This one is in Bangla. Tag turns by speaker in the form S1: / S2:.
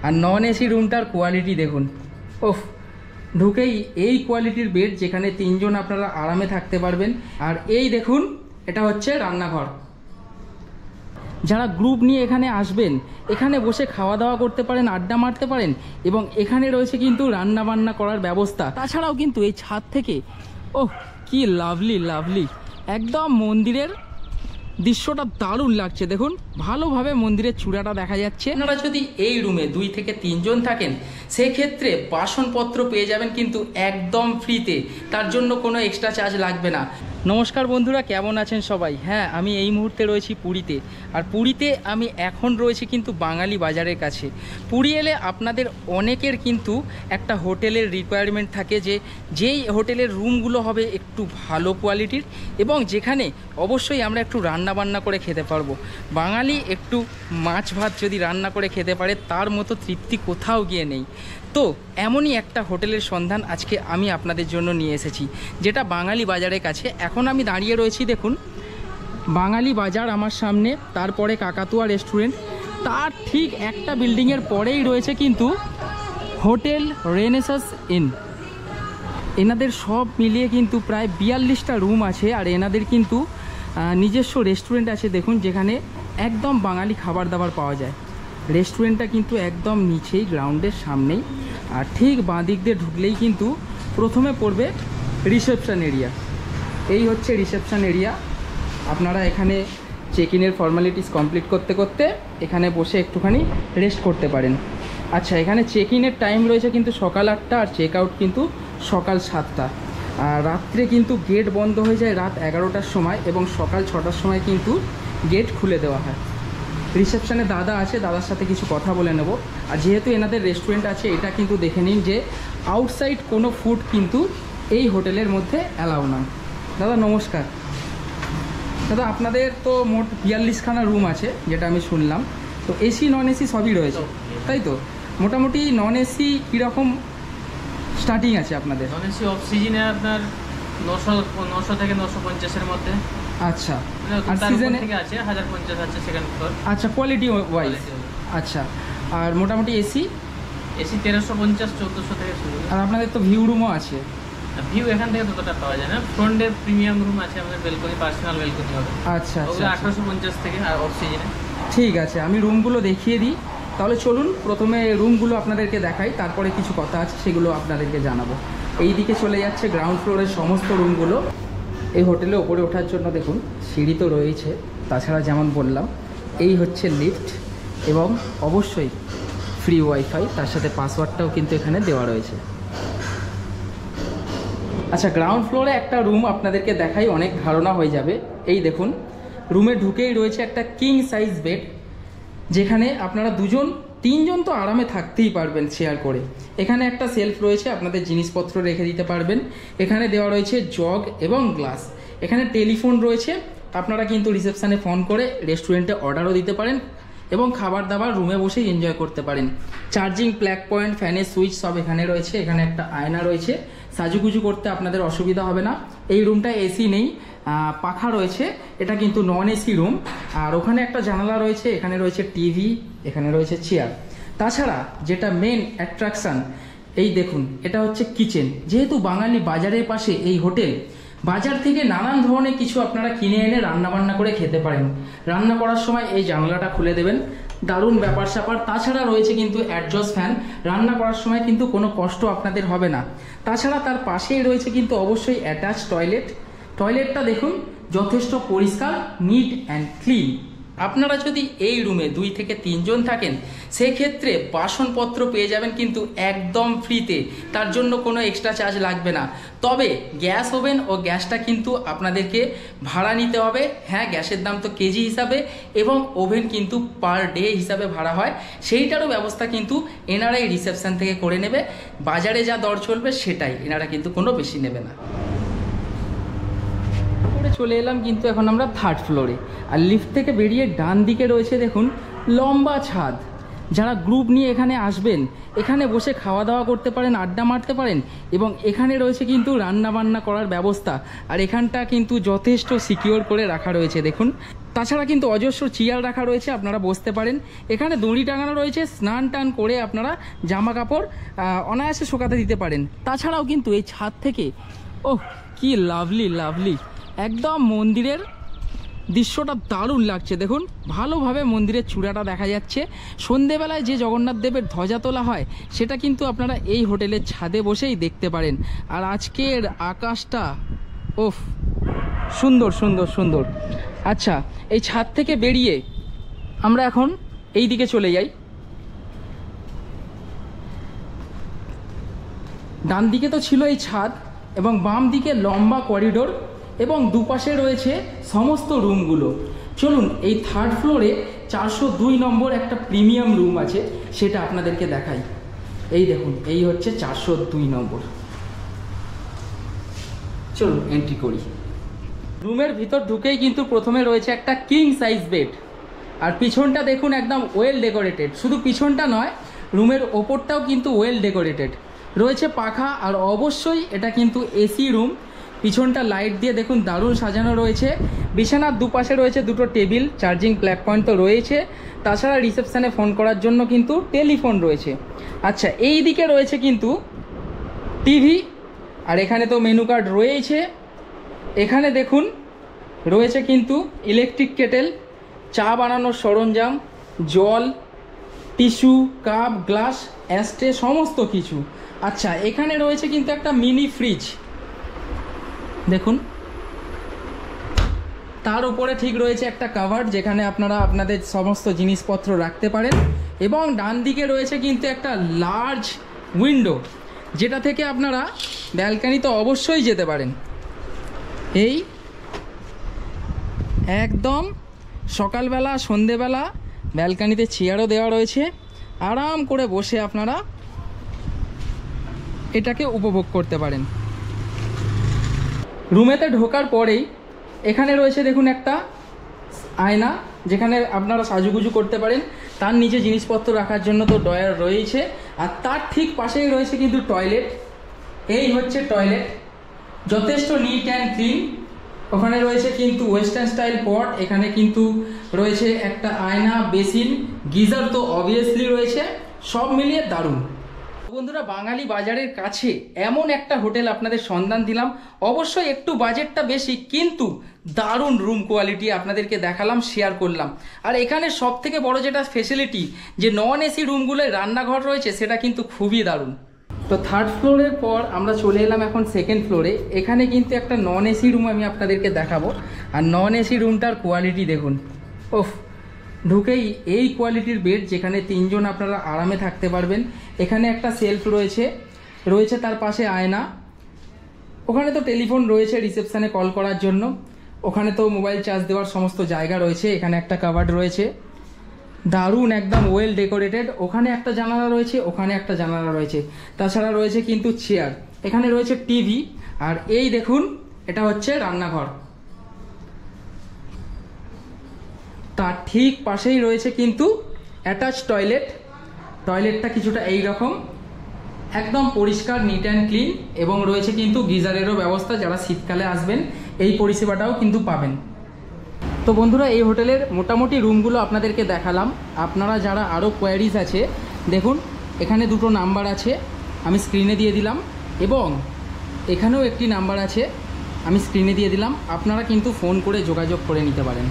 S1: আর নন এসি রুমটার কোয়ালিটি দেখুন, ওফ, ঢুকেই এই কোয়ালিটির বেড যেখানে 3 জন আপনারা আরামে থাকতে পারবেন। আর এই দেখুন, এটা হচ্ছে রান্নাঘর। যারা গ্রুপ নিয়ে এখানে আসবেন, এখানে বসে খাওয়া দাওয়া করতে পারেন, আড্ডা মারতে পারেন, এবং এখানে রয়েছে কিন্তু রান্না বান্না করার ব্যবস্থা। তাছাড়াও কিন্তু এই ছাদ থেকে, ওহ কি লাভলি লাভলি, একদম মন্দিরের দৃশ্যটা দারুণ লাগছে। দেখুন ভালোভাবে মন্দিরের চূড়াটা দেখা যাচ্ছে। আপনারা যদি এই রুমে 2 থেকে 3 জন থাকেন, সেক্ষেত্রে বাসনপত্র পেয়ে যাবেন কিন্তু একদম ফ্রিতে, তার জন্য কোনো এক্সট্রা চার্জ লাগবে না। নমস্কার বন্ধুরা, কেমন আছেন সবাই? হ্যাঁ, আমি এই মুহূর্তে রয়েছি পুরীতে। আর পুরীতে আমি এখন রয়েছি কিন্তু বাঙালি বাজারের কাছে। পুরী এলে আপনাদের অনেকের কিন্তু একটা হোটেলের রিকোয়ারমেন্ট থাকে, যেই হোটেলের রুমগুলো হবে একটু ভালো কোয়ালিটির, এবং যেখানে অবশ্যই আমরা একটু রান্না বান্না করে খেতে পারবো। বাঙালি একটু মাছ ভাত যদি রান্না করে খেতে পারে, তার মতো তৃপ্তি কোথাও গিয়ে নেই। তো এমনই একটা হোটেলের সন্ধান আজকে আমি আপনাদের জন্য নিয়ে এসেছি, যেটা বাঙালি বাজারের কাছে। এখন আমি দাঁড়িয়ে রয়েছি, দেখুন বাঙালি বাজার আমার সামনে, তারপরে কাকাতুয়া রেস্টুরেন্ট, তার ঠিক একটা বিল্ডিংয়ের পরেই রয়েছে কিন্তু হোটেল রেনেসাস ইন। এনাদের সব মিলিয়ে কিন্তু প্রায় 42টা রুম আছে। আর এনাদের কিন্তু নিজস্ব রেস্টুরেন্ট আছে, দেখুন, যেখানে একদম বাঙালি খাবার দাবার পাওয়া যায়। রেস্টুরেন্টটা কিন্তু একদম নিচেই, গ্রাউন্ডের সামনেই। আর ঠিক বাঁ দিক দিয়ে ঢুকলেই কিন্তু প্রথমে পড়বে রিসেপশন এরিয়া। এই হচ্ছে রিসেপশন এরিয়া। আপনারা এখানে চেক ইনের ফর্মালিটিস কমপ্লিট করতে করতে এখানে বসে একটুখানি রেস্ট করতে পারেন। আচ্ছা, এখানে চেক ইনের টাইম রয়েছে কিন্তু সকাল 8টা, আর চেক আউট কিন্তু সকাল 7টা। আর রাত্রে কিন্তু গেট বন্ধ হয়ে যায় রাত 11টার সময়, এবং সকাল 6টার সময় কিন্তু গেট খুলে দেওয়া হয়। রিসেপশনে দাদা আছে, দাদার সাথে কিছু কথা বলে নেব। আর যেহেতু এনাদের রেস্টুরেন্ট আছে, এটা কিন্তু দেখে নিন যে আউটসাইড কোনো ফুড কিন্তু এই হোটেলের মধ্যে অ্যালাউ নয়। দাদা নমস্কার। দাদা, আপনাদের তো মোট 42খানা রুম আছে যেটা আমি শুনলাম, তো এসি নন এসি সবই রয়েছে, তাই তো? মোটামুটি নন এসি কীরকম স্টার্টিং আছে আপনাদের?
S2: নন এসি অফ সিজনে আপনার 900 থেকে 950-এর মধ্যে।
S1: আচ্ছা,
S2: আর সিজনে থেকে আছে 1050 আছে সেকেন্ড ফ্লোর।
S1: আচ্ছা, কোয়ালিটি ওয়াইজ। আচ্ছা, আর মোটামুটি এসি
S2: 1350-1400 থেকে শুরু।
S1: আর আপনাদের তো ভিউ রুমও আছে?
S2: ভিউ এখান থেকে ততটা পাওয়া যায় না। ফ্রন্টে প্রিমিয়াম রুম আছে আমাদের, বেলকনি, পার্সোনাল বেলকনি হবে।
S1: আচ্ছা
S2: ওগুলো 1850 থেকে, আর অফ সিজনে।
S1: ঠিক আছে, আমি রুমগুলো দেখিয়ে দিই। তাহলে চলুন প্রথমে রুমগুলো আপনাদেরকে দেখাই, তারপরে কিছু কথা আছে সেগুলো আপনাদেরকে জানাবো। এই দিকে চলে যাচ্ছে গ্রাউন্ড ফ্লোরের সমস্ত রুমগুলো। এই হোটেলে ওপরে ওঠার জন্য দেখুন সিঁড়ি তো রয়েছে, তাছাড়া যেমন বললাম এই হচ্ছে লিফট, এবং অবশ্যই ফ্রি ওয়াইফাই, তার সাথে পাসওয়ার্ডটাও কিন্তু এখানে দেওয়া রয়েছে। আচ্ছা, গ্রাউন্ড ফ্লোরে একটা রুম আপনাদেরকে দেখাই, অনেক ধারণা হয়ে যাবে। এই দেখুন, রুমে ঢুকেই রয়েছে একটা কিং সাইজ বেড, যেখানে আপনারা 2 জন 3 জন তো আরামে থাকতেই পারবেন শেয়ার করে। এখানে একটা সেলফ রয়েছে, আপনাদের জিনিসপত্র রেখে দিতে পারবেন। এখানে দেওয়া রয়েছে জগ এবং গ্লাস। এখানে টেলিফোন রয়েছে, আপনারা কিন্তু রিসেপশানে ফোন করে রেস্টুরেন্টে অর্ডারও দিতে পারেন, এবং খাবার দাবার রুমে বসেই এনজয় করতে পারেন। চার্জিং প্লাগ পয়েন্ট, ফ্যানের সুইচ সব এখানে রয়েছে। এখানে একটা আয়না রয়েছে, সাজুগুজু করতে আপনাদের অসুবিধা হবে না। এই রুমটা এসি নেই, পাখা রয়েছে, এটা কিন্তু নন এসি রুম। আর ওখানে একটা জানালা রয়েছে, এখানে রয়েছে টিভি, এখানে রয়েছে চেয়ার। তাছাড়া যেটা মেন অ্যাট্রাকশান, এই দেখুন, এটা হচ্ছে কিচেন। যেহেতু বাঙালি বাজারের পাশে এই হোটেল, বাজার থেকে নানান ধরনের কিছু আপনারা কিনে এনে রান্না বান্না করে খেতে পারেন। রান্না করার সময় এই জানলাটা খুলে দেবেন, দারুণ ব্যাপার স্যাপার। তাছাড়া রয়েছে কিন্তু অ্যাডজাস্ট ফ্যান, রান্না করার সময় কিন্তু কোনো কষ্ট আপনাদের হবে না। তাছাড়া তার পাশেই রয়েছে কিন্তু অবশ্যই অ্যাটাচ টয়লেট। টয়লেটটা দেখুন যথেষ্ট পরিষ্কার, নিট অ্যান্ড ক্লিন। আপনারা যদি এই রুমে 2 থেকে 3 জন থাকেন, সেক্ষেত্রে বাসনপত্র পেয়ে যাবেন কিন্তু একদম ফ্রিতে, তার জন্য কোনো এক্সট্রা চার্জ লাগবে না। তবে গ্যাস ওভেন ও গ্যাসটা কিন্তু আপনাদেরকে ভাড়া নিতে হবে। হ্যাঁ, গ্যাসের দাম তো কেজি হিসাবে, এবং ওভেন কিন্তু পার ডে হিসাবে ভাড়া হয়, সেইটারও ব্যবস্থা কিন্তু এনারাই রিসেপশন থেকে করে নেবে। বাজারে যা দর চলবে সেটাই, এনারা কিন্তু কোনো বেশি নেবে না। চলে এলাম কিন্তু এখন আমরা 3rd ফ্লোরে। আর লিফট থেকে বেরিয়ে ডান দিকে রয়েছে দেখুন লম্বা ছাদ। যারা গ্রুপ নিয়ে এখানে আসবেন, এখানে বসে খাওয়া দাওয়া করতে পারেন, আড্ডা মারতে পারেন, এবং এখানে রয়েছে কিন্তু রান্না বান্না করার ব্যবস্থা। আর এখানটা কিন্তু যথেষ্ট সিকিওর করে রাখা রয়েছে। দেখুন তাছাড়া কিন্তু অজস্র চেয়ার রাখা রয়েছে, আপনারা বসতে পারেন। এখানে দড়ি টাঙানো রয়েছে, স্নান টান করে আপনারা জামা কাপড় অনায়াসে শুকাতে দিতে পারেন। তাছাড়াও কিন্তু এই ছাদ থেকে ওহ কি লাভলি লাভলি একদম মন্দিরের দৃশ্যটা দারুণ লাগছে। দেখুন ভালোভাবে মন্দিরের চূড়াটা দেখা যাচ্ছে। সন্ধেবেলায় যে জগন্নাথ দেবের ধ্বজা তোলা হয় সেটা কিন্তু আপনারা এই হোটেলের ছাদে বসেই দেখতে পারেন। আর আজকের আকাশটা ওফ সুন্দর সুন্দর সুন্দর। আচ্ছা, এই ছাদ থেকে বেরিয়ে আমরা এখন এই দিকে চলে যাই। ডান দিকে তো ছিল এই ছাদ এবং বাম দিকে লম্বা করিডোর এবং দুপাশে রয়েছে সমস্ত রুমগুলো। চলুন এই থার্ড ফ্লোরে 402 নম্বর একটা প্রিমিয়াম রুম আছে, সেটা আপনাদেরকে দেখাই। এই দেখুন, এই হচ্ছে 402 নম্বর। চলুন এন্ট্রি করি। রুমের ভিতর ঢুকেই কিন্তু প্রথমে রয়েছে একটা কিং সাইজ বেড, আর পিছনটা দেখুন একদম ওয়েল ডেকোরেটেড। শুধু পিছনটা নয়, রুমের ওপরটাও কিন্তু ওয়েল ডেকোরেটেড রয়েছে পাখা, আর অবশ্যই এটা কিন্তু এসি রুম। পিছনটা লাইট দিয়ে দেখুন দারুণ সাজানো রয়েছে। বিছানার দুপাশে রয়েছে দুটো টেবিল, চার্জিং প্লাগ পয়েন্ট তো রয়েছে। তাছাড়া রিসেপশানে ফোন করার জন্য কিন্তু টেলিফোন রয়েছে। আচ্ছা, এই দিকে রয়েছে কিন্তু টিভি, আর এখানে তো মেনু কার্ড রয়েছে। এখানে দেখুন রয়েছে কিন্তু ইলেকট্রিক কেটেল, চা বানানোর সরঞ্জাম, জল, টিস্যু, কাপ, গ্লাস, অ্যাস্ট্রে, সমস্ত কিছু। আচ্ছা, এখানে রয়েছে কিন্তু একটা মিনি ফ্রিজ দেখুন, তার উপরে ঠিক রয়েছে একটা কাভার্ড যেখানে আপনারা আপনাদের সমস্ত জিনিসপত্র রাখতে পারেন। এবং ডান দিকে রয়েছে কিন্তু একটা লার্জ উইন্ডো, যেটা থেকে আপনারা ব্যালকনিতে অবশ্যই যেতে পারেন। এই একদম সকালবেলা সন্ধেবেলা ব্যালকনিতে চেয়ারও দেওয়া রয়েছে, আরাম করে বসে আপনারা এটাকে উপভোগ করতে পারেন। রুমেতে ঢোকার পরেই এখানে রয়েছে দেখুন একটা আয়না, যেখানে আপনারা সাজুগুজু করতে পারেন। তার নিচে জিনিসপত্র রাখার জন্য তো ড্রয়ার রয়েছে, আর তার ঠিক পাশেই রয়েছে কিন্তু টয়লেট। এই হচ্ছে টয়লেট, যথেষ্ট নিট অ্যান্ড ক্লিন। ওখানে রয়েছে কিন্তু ওয়েস্টার্ন স্টাইল পট, এখানে কিন্তু রয়েছে একটা আয়না, বেসিন, গিজার তো অবভিয়াসলি রয়েছে। সব মিলিয়ে দারুণ। বন্ধুরা, বাঙালি বাজারের কাছে এমন একটা হোটেল আপনাদের সন্ধান দিলাম। অবশ্যই একটু বাজেটটা বেশি, কিন্তু দারুণ রুম কোয়ালিটি আপনাদেরকে দেখালাম, শেয়ার করলাম। আর এখানে সব থেকে বড় যেটা ফেসিলিটি, যে নন এসি রুমগুলোয় রান্নাঘর রয়েছে, সেটা কিন্তু খুবই দারুণ। তো থার্ড ফ্লোরের পর আমরা চলে এলাম এখন সেকেন্ড ফ্লোরে। এখানে কিন্তু একটা নন এসি রুম আমি আপনাদেরকে দেখাবো। আর নন এসি রুমটার কোয়ালিটি দেখুন, ওফ, ঢুকেই এই কোয়ালিটির বেড যেখানে 3 জন আপনারা আরামে থাকতে পারবেন। এখানে একটা সেলফ রয়েছে তার পাশে আয়না। ওখানে তো টেলিফোন রয়েছে রিসেপশানে কল করার জন্য। ওখানে তো মোবাইল চার্জ দেওয়ার সমস্ত জায়গা রয়েছে। এখানে একটা কাভার্ড রয়েছে, দারুণ একদম ওয়েল ডেকোরেটেড। ওখানে একটা জানালা রয়েছে, ওখানে একটা জানালা রয়েছে। তাছাড়া রয়েছে কিন্তু চেয়ার, এখানে রয়েছে টিভি। আর এই দেখুন, এটা হচ্ছে রান্নাঘর। তার ঠিক পাশেই রয়েছে কিন্তু অ্যাটাচ টয়লেট। টয়লেটটা কিছুটা এই রকম, একদম পরিষ্কার, নিট অ্যান্ড ক্লিন। এবং রয়েছে কিন্তু গিজারেরও ব্যবস্থা, যারা শীতকালে আসবেন এই পরিষেবাটাও কিন্তু পাবেন। তো বন্ধুরা, এই হোটেলের মোটামুটি রুমগুলো আপনাদেরকে দেখালাম। আপনারা যারা আরও কোয়ারিজ আছে, দেখুন এখানে দুটো নাম্বার আছে, আমি স্ক্রিনে দিয়ে দিলাম। এবং এখানেও একটি নাম্বার আছে, আমি স্ক্রিনে দিয়ে দিলাম। আপনারা কিন্তু ফোন করে যোগাযোগ করে নিতে পারেন।